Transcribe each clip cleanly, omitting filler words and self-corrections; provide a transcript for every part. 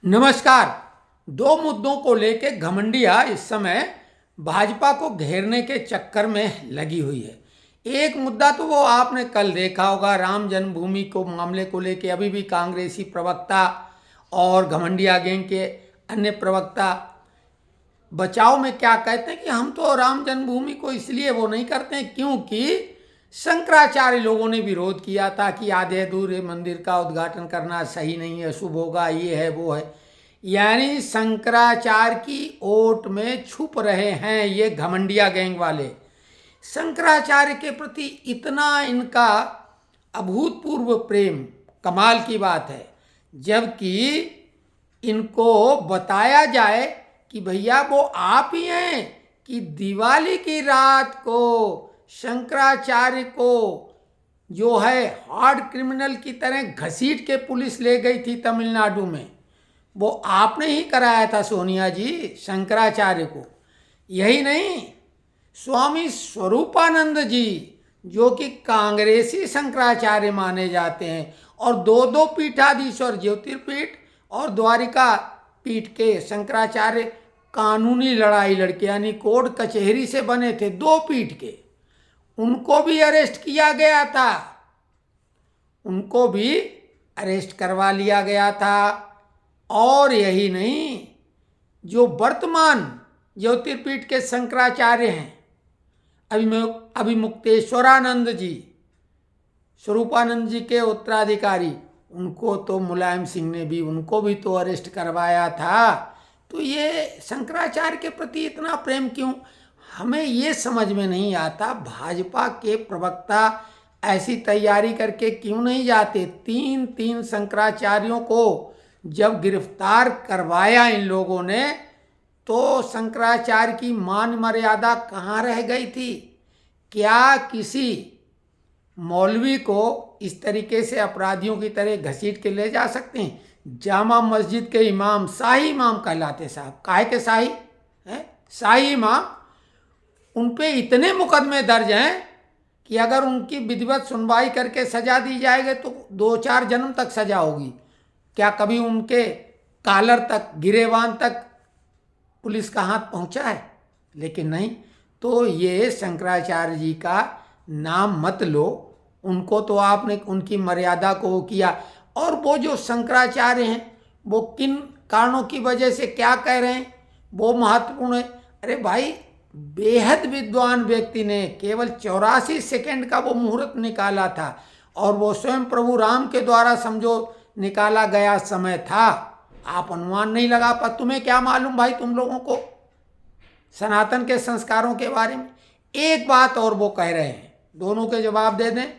नमस्कार। दो मुद्दों को लेकर घमंडिया इस समय भाजपा को घेरने के चक्कर में लगी हुई है। एक मुद्दा तो वो आपने कल देखा होगा, राम जन्मभूमि को मामले को लेकर अभी भी कांग्रेसी प्रवक्ता और घमंडिया गैंग के अन्य प्रवक्ता बचाव में क्या कहते हैं कि हम तो राम जन्मभूमि को इसलिए वो नहीं करते हैं क्योंकि शंकराचार्य लोगों ने विरोध किया था कि आधे अधूरे मंदिर का उद्घाटन करना सही नहीं है, शुभ होगा, ये है वो है। यानी शंकराचार्य की ओट में छुप रहे हैं ये घमंडिया गैंग वाले। शंकराचार्य के प्रति इतना इनका अभूतपूर्व प्रेम कमाल की बात है, जबकि इनको बताया जाए कि भैया वो आप ही हैं कि दिवाली की रात को शंकराचार्य को जो है हार्ड क्रिमिनल की तरह घसीट के पुलिस ले गई थी तमिलनाडु में, वो आपने ही कराया था सोनिया जी शंकराचार्य को। यही नहीं, स्वामी स्वरूपानंद जी जो कि कांग्रेसी शंकराचार्य माने जाते हैं और दो दो पीठाधीश्वर, ज्योतिर्पीठ और द्वारिका पीठ के शंकराचार्य कानूनी लड़ाई लड़के यानी कोर्ट कचहरी से बने थे, दो पीठ के, उनको भी अरेस्ट किया गया था, उनको भी अरेस्ट करवा लिया गया था। और यही नहीं, जो वर्तमान ज्योतिर्पीठ के शंकराचार्य हैं अभिमुक्तेश्वरानंद जी, स्वरूपानंद जी के उत्तराधिकारी, उनको तो मुलायम सिंह ने भी, उनको भी तो अरेस्ट करवाया था। तो ये शंकराचार्य के प्रति इतना प्रेम क्यों, हमें ये समझ में नहीं आता। भाजपा के प्रवक्ता ऐसी तैयारी करके क्यों नहीं जाते? तीन तीन शंकराचार्यों को जब गिरफ्तार करवाया इन लोगों ने, तो शंकराचार्य की मान मर्यादा कहाँ रह गई थी? क्या किसी मौलवी को इस तरीके से अपराधियों की तरह घसीट के ले जा सकते हैं? जामा मस्जिद के इमाम, शाही इमाम कहलाते साहब, काहे के शाही हैं, शाही इमाम, उन पे इतने मुकदमे दर्ज हैं कि अगर उनकी विधिवत सुनवाई करके सजा दी जाएगी तो 2-4 जन्म तक सजा होगी। क्या कभी उनके कालर तक, गिरेबान तक पुलिस का हाथ पहुंचा है? लेकिन नहीं। तो ये शंकराचार्य जी का नाम मत लो, उनको तो आपने उनकी मर्यादा को किया। और वो जो शंकराचार्य हैं वो किन कारणों की वजह से क्या कह रहे हैं वो महत्वपूर्ण है। अरे भाई, बेहद विद्वान व्यक्ति ने केवल 84 सेकंड का वो मुहूर्त निकाला था, और वो स्वयं प्रभु राम के द्वारा समझो निकाला गया समय था। आप अनुमान नहीं लगा पा, तुम्हें क्या मालूम भाई, तुम लोगों को सनातन के संस्कारों के बारे में। एक बात और वो कह रहे हैं, दोनों के जवाब दे दें।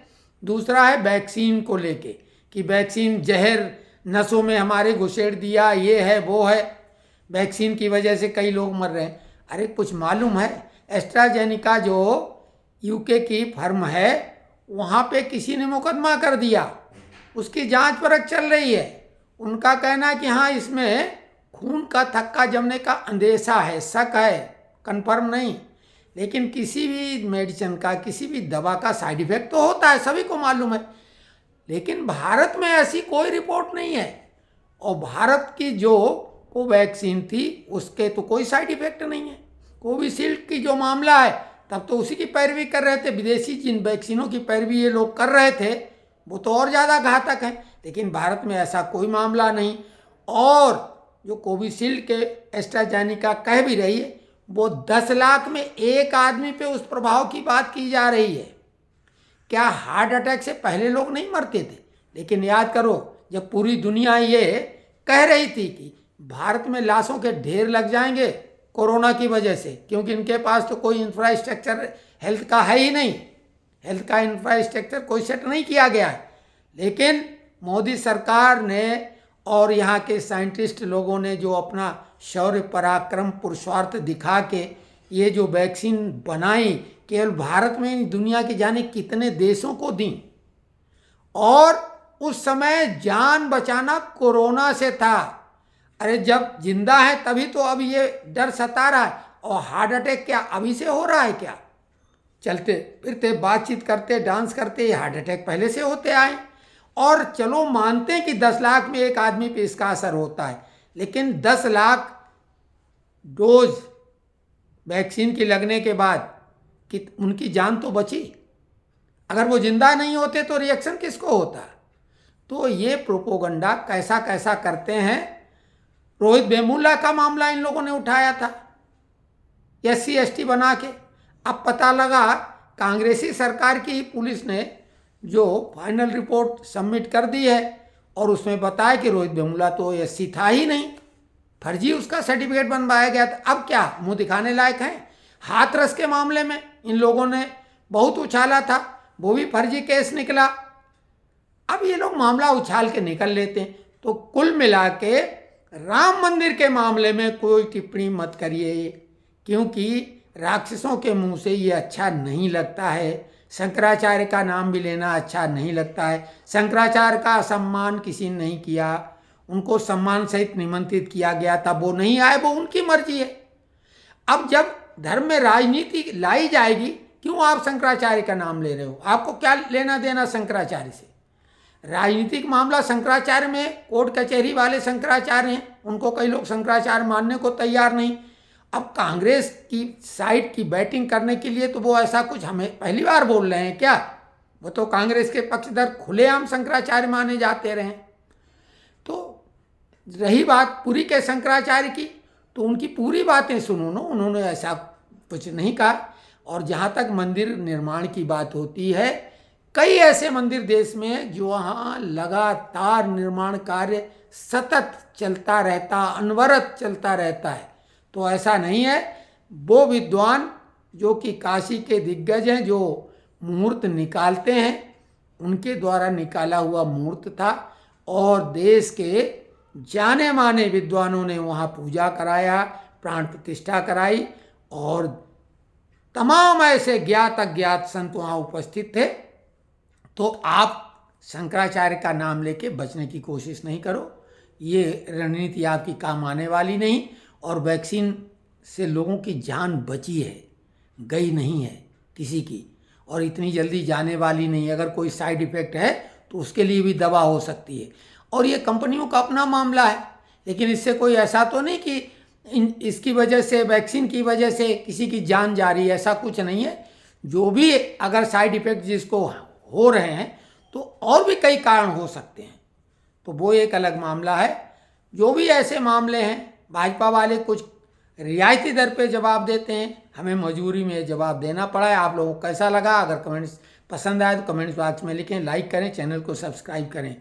दूसरा है वैक्सीन को लेके कि वैक्सीन जहर नसों में हमारे घुसेड़ दिया, ये है वो है, वैक्सीन की वजह से कई लोग मर रहे हैं। अरे कुछ मालूम है? एस्ट्राजेनिका जो यूके की फर्म है, वहाँ पे किसी ने मुकदमा कर दिया, उसकी जांच परख चल रही है। उनका कहना है कि हाँ, इसमें खून का थक्का जमने का अंदेशा है, शक है, कंफर्म नहीं। लेकिन किसी भी मेडिसिन का, किसी भी दवा का साइड इफेक्ट तो होता है, सभी को मालूम है। लेकिन भारत में ऐसी कोई रिपोर्ट नहीं है, और भारत की जो कोवैक्सीन थी उसके तो कोई साइड इफेक्ट नहीं है। कोविशील्ड की जो मामला है, तब तो उसी की पैरवी कर रहे थे। विदेशी जिन वैक्सीनों की पैरवी ये लोग कर रहे थे वो तो और ज़्यादा घातक है, लेकिन भारत में ऐसा कोई मामला नहीं। और जो कोविशील्ड के एस्ट्राजेनिका कह भी रही है, वो 10 लाख में एक आदमी पे उस प्रभाव की बात की जा रही है। क्या हार्ट अटैक से पहले लोग नहीं मरते थे? लेकिन याद करो, जब पूरी दुनिया ये कह रही थी कि भारत में लाशों के ढेर लग जाएंगे कोरोना की वजह से, क्योंकि इनके पास तो कोई इंफ्रास्ट्रक्चर हेल्थ का है ही नहीं, हेल्थ का इंफ्रास्ट्रक्चर कोई सेट नहीं किया गया है। लेकिन मोदी सरकार ने और यहाँ के साइंटिस्ट लोगों ने जो अपना शौर्य, पराक्रम, पुरुषार्थ दिखा के ये जो वैक्सीन बनाई, केवल भारत में नहीं, दुनिया के जाने कितने देशों को दी। और उस समय जान बचाना कोरोना से था। अरे जब जिंदा है तभी तो अब ये डर सता रहा है। और हार्ट अटैक क्या अभी से हो रहा है क्या? चलते फिरते, बातचीत करते, डांस करते, हार्ट अटैक पहले से होते आए। और चलो मानते हैं कि 10 लाख में एक आदमी पे इसका असर होता है, लेकिन 10 लाख डोज वैक्सीन की लगने के बाद कि उनकी जान तो बची। अगर वो जिंदा नहीं होते तो रिएक्शन किसको होता। तो ये प्रोपोगंडा कैसा कैसा करते हैं। रोहित वेमुला का मामला इन लोगों ने उठाया था SC/ST बना के। अब पता लगा कांग्रेसी सरकार की पुलिस ने जो फाइनल रिपोर्ट सबमिट कर दी है और उसमें बताया कि रोहित वेमुला तो SC था ही नहीं, फर्जी उसका सर्टिफिकेट बनवाया गया था। अब क्या मुंह दिखाने लायक है। हाथरस के मामले में इन लोगों ने बहुत उछाला था, वो भी फर्जी केस निकला। अब ये लोग मामला उछाल के निकल लेते हैं। तो कुल मिला के राम मंदिर के मामले में कोई टिप्पणी मत करिए, क्योंकि राक्षसों के मुंह से ये अच्छा नहीं लगता है। शंकराचार्य का नाम भी लेना अच्छा नहीं लगता है। शंकराचार्य का सम्मान किसी ने नहीं किया, उनको सम्मान सहित निमंत्रित किया गया था, वो नहीं आए, वो उनकी मर्जी है। अब जब धर्म में राजनीति लाई जाएगी, क्यों आप शंकराचार्य का नाम ले रहे हो? आपको क्या लेना देना शंकराचार्य से? राजनीतिक मामला शंकराचार्य में, कोर्ट कचहरी वाले शंकराचार्य हैं, उनको कई लोग शंकराचार्य मानने को तैयार नहीं। अब कांग्रेस की साइड की बैटिंग करने के लिए तो वो ऐसा कुछ हमें पहली बार बोल रहे हैं क्या? वो तो कांग्रेस के पक्षधर खुलेआम शंकराचार्य माने जाते रहे। तो रही बात पुरी के शंकराचार्य की, तो उनकी पूरी बातें सुनो ना, उन्होंने ऐसा कुछ नहीं कहा। और जहाँ तक मंदिर निर्माण की बात होती है, कई ऐसे मंदिर देश में हैं जो वहाँ लगातार निर्माण कार्य सतत चलता रहता, अनवरत चलता रहता है। तो ऐसा नहीं है। वो विद्वान जो कि काशी के दिग्गज हैं, जो मुहूर्त निकालते हैं, उनके द्वारा निकाला हुआ मुहूर्त था और देश के जाने माने विद्वानों ने वहाँ पूजा कराया, प्राण प्रतिष्ठा कराई और तमाम ऐसे ज्ञात अज्ञात संत वहाँ उपस्थित थे। तो आप शंकराचार्य का नाम लेके बचने की कोशिश नहीं करो, ये रणनीति आपकी काम आने वाली नहीं। और वैक्सीन से लोगों की जान बची है, गई नहीं है किसी की, और इतनी जल्दी जाने वाली नहीं। अगर कोई साइड इफ़ेक्ट है तो उसके लिए भी दवा हो सकती है, और ये कंपनियों का अपना मामला है। लेकिन इससे कोई ऐसा तो नहीं कि इसकी वजह से, वैक्सीन की वजह से किसी की जान जा रही है, ऐसा कुछ नहीं है। जो भी अगर साइड इफ़ेक्ट जिसको हो रहे हैं तो और भी कई कारण हो सकते हैं, तो वो एक अलग मामला है। जो भी ऐसे मामले हैं, भाजपा वाले कुछ रियायती दर पे जवाब देते हैं, हमें मजबूरी में जवाब देना पड़ा है। आप लोगों को कैसा लगा? अगर कमेंट्स पसंद आए तो कमेंट्स बॉक्स में लिखें, लाइक करें, चैनल को सब्सक्राइब करें।